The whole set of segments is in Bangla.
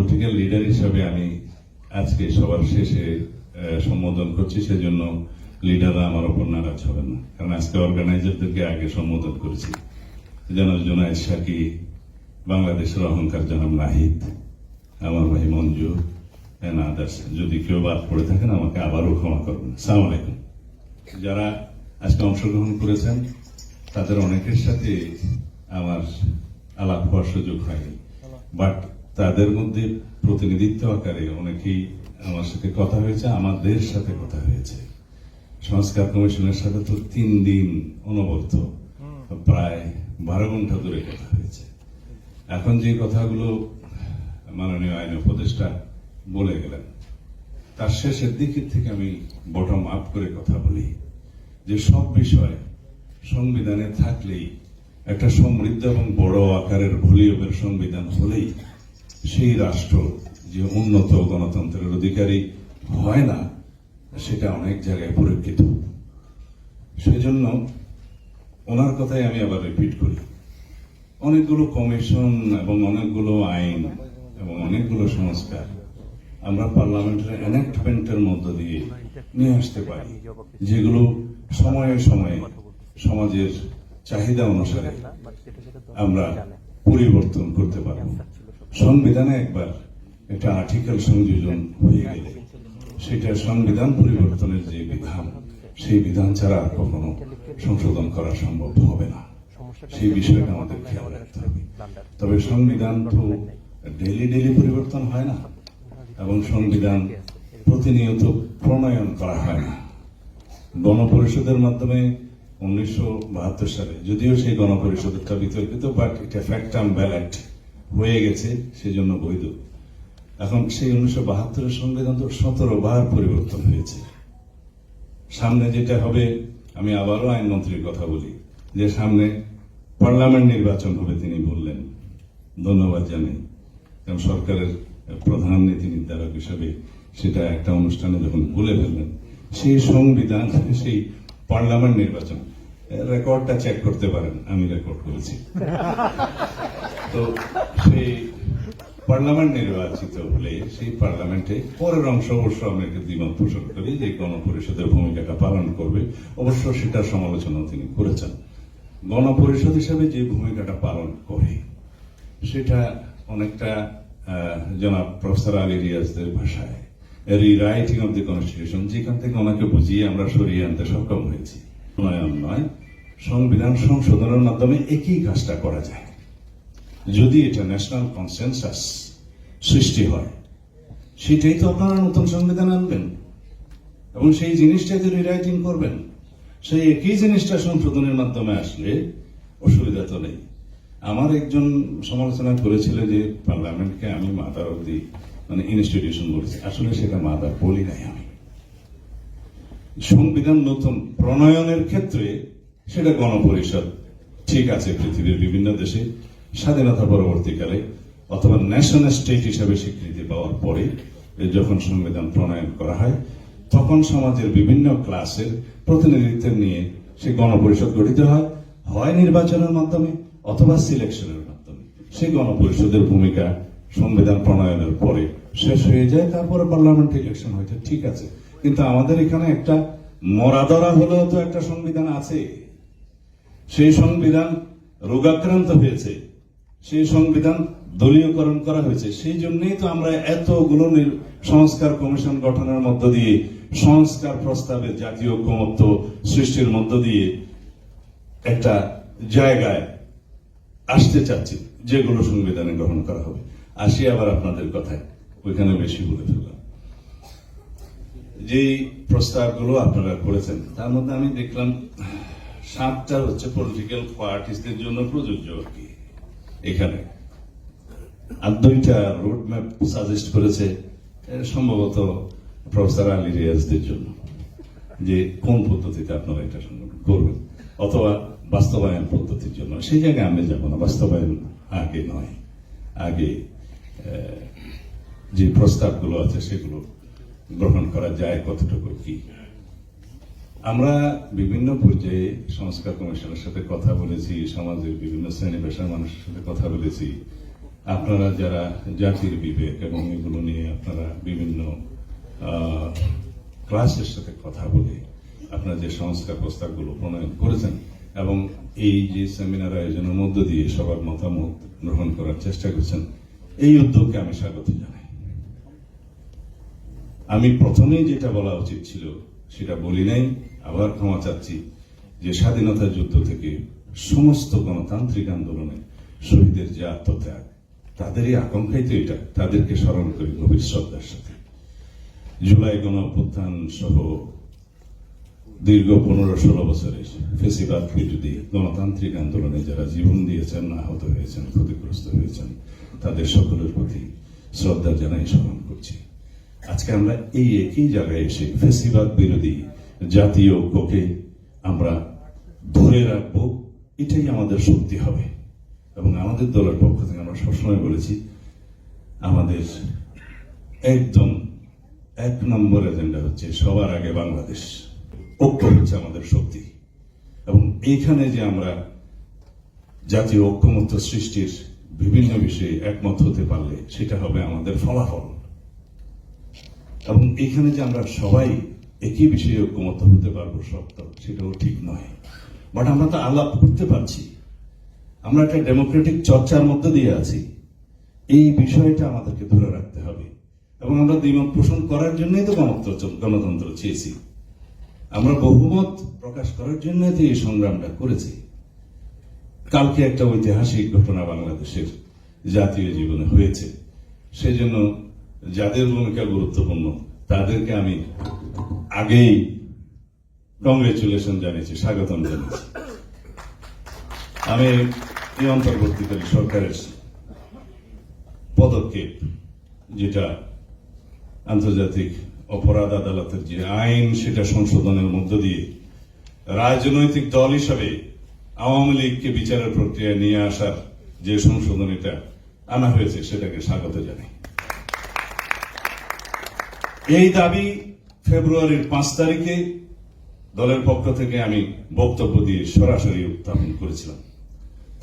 পলিটিক্যাল লিডার হিসাবে আমি আজকে সবার শেষে সম্বোধন করছি, সেজন্য লিডাররা আমার ওপর নারাজ হবেন না, কারণ আজকে অর্গানাইজারদেরকে আগে সম্বোধন করেছি। জনাব জুনায়েদ সাকি, বাংলাদেশের অহংকার জনাব নাহিদ, আমার ভাই মঞ্জু এন্ড আদার্স। যদি কেউ বাদ পড়ে থাকেন আমাকে আবারও ক্ষমা করবেন। আসসালামু আলাইকুম। যারা আজকে অংশগ্রহণ করেছেন তাদের অনেকের সাথে আমার আলাপ হওয়ার সুযোগ হয়নি, বাট তাদের মধ্যে প্রতিনিধিত্ব আকারে অনেকেই আমার সাথে কথা হয়েছে, আমাদের সাথে কথা হয়েছে। সংস্কার কমিশনের সাথে তো 3 দিন অনবরত প্রায় 12 ঘন্টা ধরে কথা হয়েছে। এখন যে কথাগুলো মাননীয় আইন উপদেষ্টা বলে গেলেন তার শেষের দিকের থেকে আমি বটম আপ করে কথা বলি যে সব বিষয় সংবিধানে থাকলেই, একটা সমৃদ্ধ এবং বড় আকারের ভলিউমের সংবিধান হলেই সেই রাষ্ট্র যে উন্নত গণতন্ত্রের অধিকারী হয় না, সেটা অনেক জায়গায় পরীক্ষিত। সেজন্য ওনার কথাই আমি আবার রিপিট করি, অনেকগুলো কমিশন এবং অনেকগুলো আইন এবং অনেকগুলো সংস্কার আমরা পার্লামেন্টের এনাক্টমেন্টের মধ্য দিয়ে নিয়ে আসতে পারি, যেগুলো সময়ে সময়ে সমাজের চাহিদা অনুসারে আমরা পরিবর্তন করতে পারব। সংবিধানে একবার একটা আর্টিকেল সংযোজন হয়ে গেলে সেটা সংবিধান পরিবর্তনের যে বিধান, সেই বিধান ছাড়া আর কখনো সংশোধন করা সম্ভব হবে না। সেই বিষয়টা আমাদের খেয়াল রাখতে হবে। তবে সংবিধান তো ডেলি পরিবর্তন হয় না, এবং সংবিধান প্রতিনিয়ত প্রণয়ন করা হয় না। গণপরিষদের মাধ্যমে 1972 সালে, যদিও সেই গণপরিষদটা বিতর্কিত, বাট এটা ফ্যাক্টাম ব্যালট হয়ে গেছে, সেজন্য বৈধ। এখন সেই 1972 সংবিধান তো 17 বার পরিবর্তন হয়েছে। সামনে যেটা হবে, আমি আবারও আইনমন্ত্রীর কথা বলি, যে সামনে পার্লামেন্ট নির্বাচন হবে তিনি বললেন, ধন্যবাদ জানাই, কারণ সরকারের প্রধান নীতি নির্ধারক হিসেবে সেটা একটা অনুষ্ঠানে যখন বলে ফেললেন, সেই সংবিধান, সেই পার্লামেন্ট নির্বাচন, রেকর্ডটা চেক করতে পারেন, আমি রেকর্ড করেছি। তো সেই পার্লামেন্ট নির্বাচিত হলে সেই পার্লামেন্টে পরের অংশ অবশ্য আমি একটা দ্বিমত পোষণ করি যে গণপরিষদের ভূমিকাটা পালন করবে, অবশ্য সেটার সমালোচনা তিনি করেছেন। গণপরিষদ হিসেবে যে ভূমিকাটা পালন করে সেটা অনেকটা জনাব প্রফেসর আলী রিয়াজদের ভাষায় রিরাইটিং অব দি কনস্টিটিউশন, যেখান থেকে ওনাকে বুঝিয়ে আমরা সরিয়ে আনতে সক্ষম হয়েছি। প্রণয়ন নয়, সংবিধান সংশোধনের মাধ্যমে একই কাজটা করা যায় যদি এটা ন্যাশনাল কনসেনসাস সৃষ্টি হয়। সেটাই তো আপনারা নতুন সংবিধান আনবেন এবং সেই জিনিসটাকে রিরাইটিং করবেন। সেই একই জিনিসটা সংশোধনের মাধ্যমে আসলে অসুবিধা তো নেই। আমার একজন সমালোচনা করেছিল যে পার্লামেন্টকে আমি মাদার অব দি ইনস্টিটিউশন বলেছি, আসলে সেটা মাদার বলি নাই আমি। সংবিধান নতুন প্রণয়নের ক্ষেত্রে সেটা গণপরিষদ ঠিক আছে, পৃথিবীর বিভিন্ন দেশে স্বাধীনতা পরবর্তীকালে অথবা ন্যাশনাল স্টেট হিসাবে স্বীকৃতি পাওয়ার পরে যখন সংবিধান প্রণয়ন করা হয়, তখন সমাজের বিভিন্ন ক্লাসের প্রতিনিধিত্ব নিয়ে সেই গণপরিষদ গঠিত হয়, হয় নির্বাচনের মাধ্যমে অথবা সিলেকশনের মাধ্যমে। সেই গণপরিষদের ভূমিকা সংবিধান প্রণয়নের পরে শেষ হয়ে যায়, তারপরে পার্লামেন্ট ইলেকশন হয়েছে, ঠিক আছে। কিন্তু আমাদের এখানে একটা মরাদরা হলেও তো একটা সংবিধান আছে, সেই সংবিধান রোগাক্রান্ত হয়েছে, সেই সংবিধান দলীয়করণ করা হয়েছে। সেই জন্যই তো আমরা এতগুলো সংস্কার কমিশন গঠনের মধ্য দিয়ে সংস্কার প্রস্তাবের জাতীয় ঐকমত্য সৃষ্টির মধ্য দিয়ে একটা জায়গায় আসতে চাচ্ছি, যেগুলো সংবিধানে গ্রহণ করা হবে। আসি আবার আপনাদের কথায়, ওইখানে বেশি বলে ফেললাম। যে প্রস্তাবগুলো আপনারা করেছেন তার মধ্যে আমি দেখলাম 7টা হচ্ছে পলিটিক্যাল পার্টিসদের জন্য প্রযোজ্য আর কি এখানে, আর 2টা রোড ম্যাপ সাজেস্ট করেছে সম্ভবত প্রফেসর আলী রিয়াজদের জন্য, যে কোন পদ্ধতিতে আপনারা এটা করবেন, অথবা বাস্তবায়ন পদ্ধতির জন্য। সেই জায়গায় আমি যাবো না, বাস্তবায়ন আগে নয়, আগে যে প্রস্তাবগুলো আছে সেগুলো গ্রহণ করা যায় কতটুকু কি। আমরা বিভিন্ন পর্যায়ে সংস্কার কমিশনের সাথে কথা বলেছি, সমাজের বিভিন্ন শ্রেণী পেশার মানুষের সাথে কথা বলেছি, আপনারা যারা জাতির বিবেক এবং এগুলো নিয়ে আপনারা বিভিন্ন ক্লাসের সাথে কথা বলে আপনারা যে সংস্কার প্রস্তাবগুলো প্রণয়ন করেছেন এবং এই যে সেমিনার আয়োজনের মধ্য দিয়ে সবার মতামত গ্রহণ করার চেষ্টা করছেন, এই উদ্যোগকে আমি স্বাগত জানাই। আমি প্রথমেই যেটা বলা উচিত ছিল সেটা বলি নাই, আবার ক্ষমা চাচ্ছি, যে স্বাধীনতা যুদ্ধ থেকে সমস্ত গণতান্ত্রিক আন্দোলনে শহীদের যে আত্মত্যাগ, তাদেরই আকাঙ্ক্ষাই তো এটা, তাদেরকে স্মরণ করি গভীর শ্রদ্ধার সাথে। জুলাই গণ অভ্যুত্থান সহ দীর্ঘ 15-16 বছরের ফেসিবাদ বিরোধী গণতান্ত্রিক আন্দোলনে যারা জীবন দিয়েছেন, আহত হয়েছেন, ক্ষতিগ্রস্ত হয়েছেন, তাদের সকলের প্রতি শ্রদ্ধা জানাই, স্মরণ করছি। আজকে আমরা এই একই জায়গায় এসে ফেসিবাদ বিরোধী জাতীয় ঐক্যকে আমরা ধরে রাখবো, এটাই আমাদের শক্তি হবে। এবং আমাদের দলের পক্ষ থেকে আমরা সবসময় বলেছি, আমাদের একদম 1 নম্বর এজেন্ডা হচ্ছে সবার আগে বাংলাদেশ, ঐক্য হচ্ছে আমাদের শক্তি। এবং এইখানে যে আমরা জাতীয় ঐক্যমত্য সৃষ্টির বিভিন্ন বিষয়ে একমত হতে পারলে সেটা হবে আমাদের ফলাফল। এবং এইখানে যে আমরা সবাই একই বিষয়ে ঐক্যমত্য হতে পারবো সত্য, সেটাও ঠিক নয়। বাট আমরা তো আলাপ করতে পারছি, আমরা একটা ডেমোক্রেটিক চর্চার মধ্যে দিয়ে আছি। এই বিষয়টা আমাদেরকে ধরে রাখতে হবে এবং আমরা দ্বিমত পোষণ করার জন্যই তো গণতন্ত্র চেয়েছি, আমরা বহুমত প্রকাশ করার জন্য তো এই সংগ্রামটা করেছি। কালকে একটা ঐতিহাসিক ঘটনা বাংলাদেশের জাতীয় জীবনে হয়েছে, সেজন্য যাদের ভূমিকা গুরুত্বপূর্ণ তাদেরকে আমি আগেই কংগ্রেচুলেশন জানিয়েছি, স্বাগতম জানিয়েছি। আমি এই অন্তর্বর্তীকালীন সরকারের পদক্ষেপ, যেটা আন্তর্জাতিক অপরাধ আদালতের যে আইন, সেটা সংশোধনের মধ্য দিয়ে রাজনৈতিক দল হিসাবে আওয়ামী লীগকে বিচারের প্রক্রিয়া নিয়ে আসার যে সংশোধন এটা আনা হয়েছে, সেটাকে স্বাগত জানাই। এই দাবি ফেব্রুয়ারির 5 তারিখে দলের পক্ষ থেকে আমি বক্তব্য দিয়ে সরাসরি উত্থাপন করেছিলাম।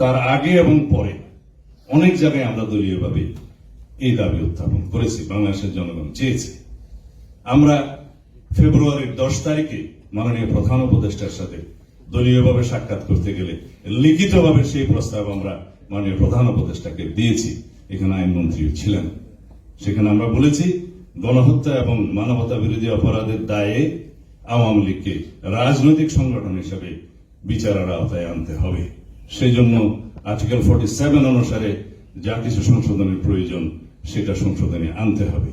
তার আগে এবং পরে অনেক জায়গায় আমরা দলীয়ভাবে এই দাবি উত্থাপন করেছি, বাংলাদেশের জনগণ চেয়েছে। আমরা ফেব্রুয়ারির 10 তারিখে মাননীয় প্রধান উপদেষ্টার সাথে দলীয়ভাবে সাক্ষাৎ করতে গেলে লিখিতভাবে সেই প্রস্তাব আমরা মাননীয় প্রধান উপদেষ্টাকে দিয়েছি, এখানে আইনমন্ত্রীও ছিলেন। সেখানে আমরা বলেছি, গণহত্যা এবং মানবতা বিরোধী অপরাধের দায়ে আওয়ামী লীগকে রাজনৈতিক সংগঠন হিসেবে বিচারের আওতায় আনতে হবে। সেই জন্য আর্টিকেল 47 অনুসারে যা কিছু সংশোধনের প্রয়োজন সেটা সংশোধনে আনতে হবে।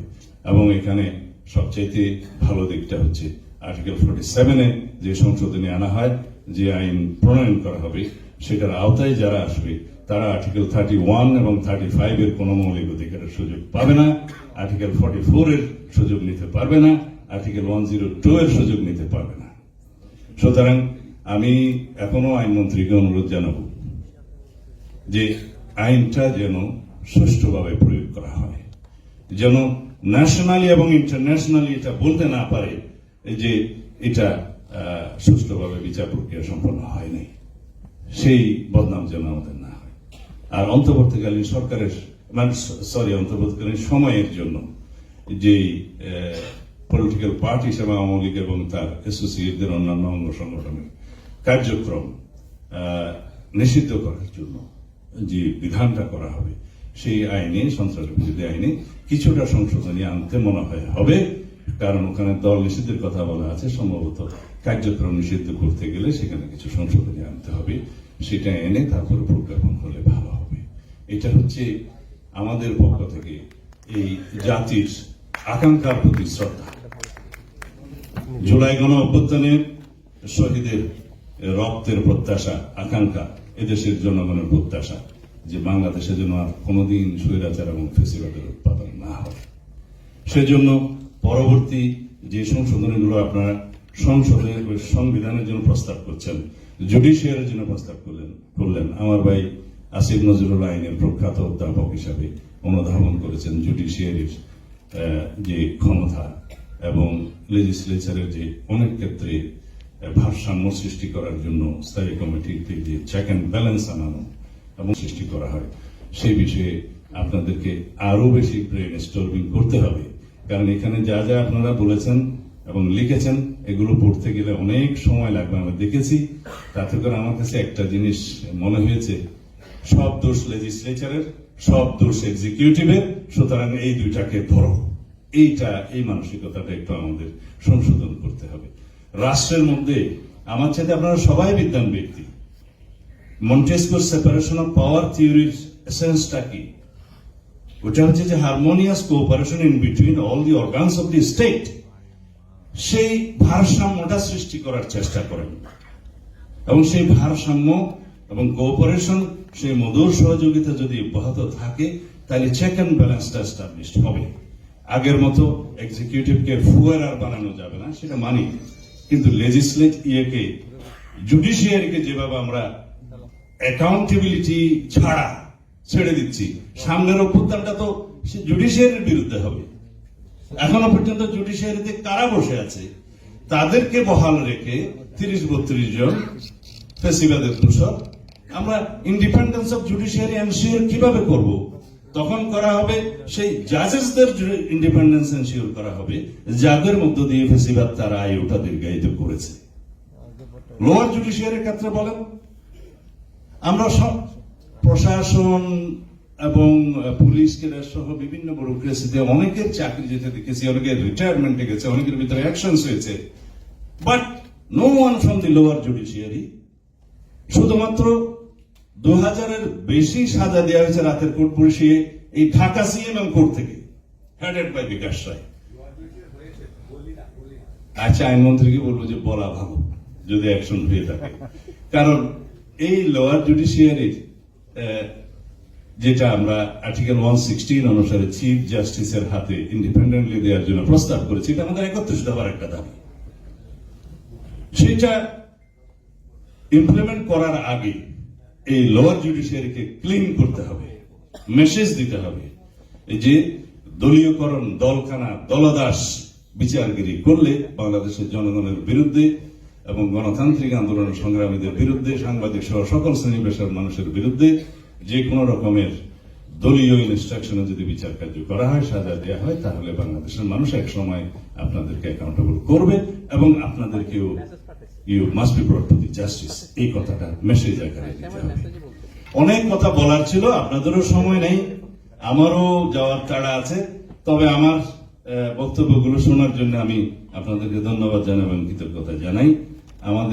এবং এখানে সবচাইতে ভালো দিকটা হচ্ছে আর্টিকেল 47-এ যে সংশোধনী আনা হয়, যে আইন প্রণয়ন করা হবে, সেটার আওতায় যারা আসবে তারা আর্টিকেল 31 এবং 35 এর কোন মৌলিক অধিকারের সুযোগ পাবে না, আর্টিকেল 44 এর সুযোগ নিতে পারবে না, আর্টিকেল 102 এর সুযোগ নিতে পারবে না। সুতরাং আমি এখনো আইনমন্ত্রীকে অনুরোধ জানাব যে আইনটা যেন সুষ্ঠুভাবে প্রয়োগ করা হয়, যেন ন্যাশনালি এবং ইন্টারন্যাশনালি এটা বলতে না পারে যে এটা সুষ্ঠুভাবে বিচার প্রক্রিয়া সম্পন্ন হয়নি, সেই বদনাম যেন আমাদের না হয়। আর অন্তর্বর্তীকালীন সরকারের অন্তর্বর্তীকালীন সময়ের জন্য যে পলিটিক্যাল পার্টি হিসেবে আওয়ামী লীগ এবং তার অ্যাসোসিয়েটদের অন্যান্য অঙ্গ সংগঠনের কার্যক্রম নিষিদ্ধ করার জন্য যে বিধানটা করা হবে, সেই আইনে, সন্ত্রাস বিরোধী আইনে কিছুটা সংশোধনী আনতে মনে হয় হবে, কারণ ওখানে দল নিষিদ্ধের কথা বলা আছে। সম্ভবত কার্যক্রম নিষিদ্ধ করতে গেলে সেখানে কিছু সংশোধনী আনতে হবে, সেটা এনে তারপরে প্রজ্ঞাপন হলে ভালো হবে। এটা হচ্ছে আমাদের পক্ষ থেকে এই জাতির আকাঙ্ক্ষার প্রতি শ্রদ্ধা। জুলাই গণ অভ্যুত্থানের শহীদের রক্তের প্রত্যাশা, আকাঙ্ক্ষা, এদেশের জনগণের প্রত্যাশা যে বাংলাদেশের জন্য আর কোনোদিন স্বৈরাচার এবং ফ্যাসিবাদের উৎপাদন না হয়। সেজন্য পরবর্তী যে সংশোধনীগুলো আপনারা সংসদের সংবিধানের জন্য প্রস্তাব করছেন, জুডিশিয়ারের জন্য প্রস্তাব করলেন, আমার ভাই আসিফ নজরুল আইনের প্রখ্যাত অধ্যাপক হিসাবে অনুধাবন করেছেন জুডিশিয়ারির যে ক্ষমতা এবং লেজিসলেচারের যে অনেক ক্ষেত্রে ভারসাম্য সৃষ্টি করার জন্য স্থায়ী কমিটিতে যে চেক অ্যান্ড ব্যালেন্স আনানো এবং সৃষ্টি করা হয়, সেই বিষয়ে আপনাদেরকে আরো বেশি ব্রেন স্টর্মিং করতে হবে, কারণ এখানে যা যা আপনারা বলেছেন এবং লিখেছেন এগুলো পড়তে গেলে অনেক সময় লাগবে। আমরা দেখেছি, তাতে করে আমার কাছে একটা জিনিস মনে হয়েছে, সব দোষ লেজিসলেচারের, সব দোষ এক্সিকিউটিভের, সুতরাং এই দুইটাকে ধরো। এই মানসিকতাটা একটু আমাদের সংশোধন করতে হবে। রাষ্ট্রের মধ্যে আমার চাইতে আপনারা সবাই বিদ্বান ব্যক্তি। মন্টেস্কোর সেপারেশন অফ পাওয়ার থিওরির এসেন্সটা কি? ওটা হচ্ছে যে harmonious cooperation in between all the organs of the state. সেই ভারসাম্যটা সৃষ্টি করার চেষ্টা করেন, এবং সেই ভারসাম্য এবং কোঅপারেশন, সেই মধুর সহযোগিতা যদি অব্যাহত থাকে, তাহলে চেক অ্যান্ড ব্যালেন্সটা এস্টাবলিশড হবে। আগের মতো এক্সিকিউটিভকে ফুয়ারার বানানো যাবে না, সেটা মানি, কিন্তু জুডিশিয়ারিকে যেভাবে আমরা অ্যাকাউন্টেবিলিটি ছাড়া ছেড়ে দিচ্ছি, সামনের অভ্যুত্থানটা তো জুডিশিয়ারির বিরুদ্ধে হবে। এখনো পর্যন্ত জুডিশিয়ারিতে কারা বসে আছে, তাদেরকে বহাল রেখে 30-32 জন ফেসিবাদের দোষর আমরা ইন্ডিপেন্ডেন্স অফ জুডিশিয়ারি এনশিওর কিভাবে করব? তখন করা হবে সেই জাজেসদের ইন্ডিপেন্ডেন্স এনশিওর করা হবে, যাদের মধ্য দিয়ে ফেসিবাদ তারা আয়ুটা দীর্ঘায়িত করেছে। লোয়ার জুডিশিয়ারির ক্ষেত্রে বলেন, আমরা সব প্রশাসন এবং পুলিশ ক্যাডার সহ বিভিন্ন ব্যুরোক্রেসিতে অনেকের চাকরি যেতে দেখেছি, অনেকের রিটায়ারমেন্টে গেছে, অনেকের ভিতরে অ্যাকশনস হয়েছে, but no one from the lower judiciary. শুধুমাত্র 2000-এর বেশি সাজা দেওয়া হয়েছে রাতের কোর্ট বসিয়ে এই ঢাকা সিএমএম কোর্ট থেকে, হেডেড বাই বিকাশ রায়। আচ্ছা, আইনমন্ত্রীকে বলবো যে বলা ভালো যদি অ্যাকশন হয়ে থাকে, কারণ এই লোয়ার জুডিশিয়ারির যেটা আমরা আর্টিকেল 116 অনুসারে চিফ জাস্টিসের হাতে ইন্ডিপেন্ডেন্টলি দেওয়ার জন্য প্রস্তাব করেছি, এটা আমাদের 31 দফার একটা দাবি। সেটা ইমপ্লিমেন্ট করার আগে এই লোয়ার জুডিশিয়ারিকে ক্লিন করতে হবে, মেসেজ দিতে হবে এই যে দলীয়করণ, দলখানা, দলদাস বিচারগিরি করলে বাংলাদেশের জনগণের বিরুদ্ধে এবং গণতান্ত্রিক আন্দোলনের সংগ্রামীদের বিরুদ্ধে, সাংবাদিক সহ সকল শ্রেণী পেশার মানুষের বিরুদ্ধে যে কোনো রকমের দলীয় ইনস্ট্রাকশনে যদি বিচার কার্য করা হয়, সাজা দেওয়া হয়, তাহলে বাংলাদেশের মানুষ এক সময় আপনাদেরকে অ্যাকাউন্টেবল করবে এবং আপনাদেরকেও you must be brought to the justice, এই কথাটা মেসেজ আকারে দিতে হবে। অনেক কথা বলার ছিল, আপনাদেরও সময় নেই, আমারও যাওয়ার তাড়া আছে, তবে আমার বক্তব্যগুলো শোনার জন্য আমি আপনাদেরকে ধন্যবাদ জানাই এবং কৃতজ্ঞতা জানাই। আমাদের